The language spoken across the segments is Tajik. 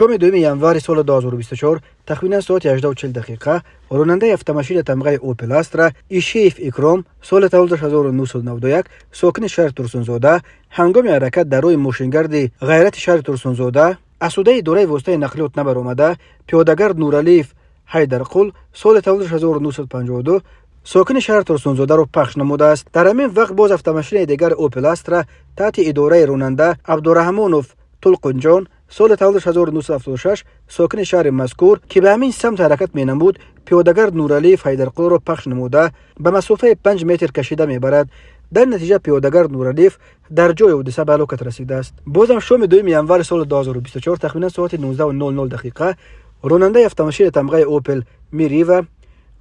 شام 2 январи соли 2024 тахминан соати 18:40 дақиқа ронандаи автомошини тамғаи Opel Astra Ишеев Икром соли тавлидаш 1991 сокини шаҳри Турсунзода ҳангоми ҳаракат дар роҳи мошингарди ғайрати шаҳри Турсунзода асудаи идораи воситаи нақлиёт набаромада пиёдагард Нуралиев Ҳайдарқул соли тавлидаш 1952 сокини шаҳри Турсунзодаро пахш намудааст. Дар ҳамин вақт боз автомошини дигари Opel Astra таҳти идораи ронанда Абдураҳмонов Тулқунҷон соли тавлидаш 1976 сокини шаҳри мазкур ки ба ҳамин самт ҳаракат менамуд пиёдагард Нуралиев Ҳайдарқулро пахш намуда ба масофаи 5 метр кашида мебарад. дар натиҷа пиёдагард Нуралиев дар ҷои ҳодиса ба ҳалокат расидааст. Бозам шоми 2 январи соли 2024 тахминан соати 19:00 дақиқа ронандаи автомошини тамғаи Opel Meriva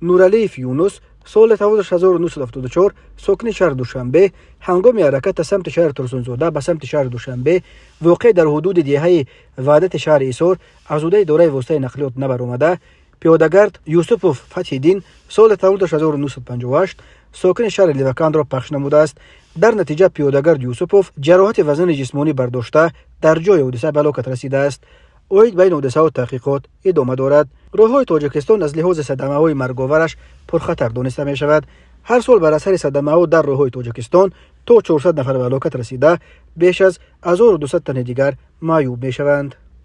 Нуралиев Юнус соли тавлидаш 1974 сокини шаҳри Душанбе ҳангоми ҳаракат аз самти шаҳри Турсунзода ба самти шаҳри Душанбе воқеъ дар ҳудуди диҳаи ваҳдати шаҳри Ҳисор азудаи идораи воситаи нақлиёт набаромада пиёдагард Юсупов Фатҳиддин соли тавлидаш 1958 сокини шаҳри Ливакандро пахш намудааст. дар натиҷа пиёдагард Юсупов ҷароҳати вазнини ҷисмонӣ бардошта дар ҷои ҳодиса ба ҳалокат расидааст. оид ба ин ҳодисаҳо таҳқиқот идома дорад. роҳҳои Тоҷикистон аз лиҳози садамаҳои марговараш пурхатар дониста мешавад. ҳар сол бар асари садамаҳо дар роҳҳои Тоҷикистон то 400 нафар ба ҳалокат расида беш аз 1200 тани дигар маъюб мешаванд.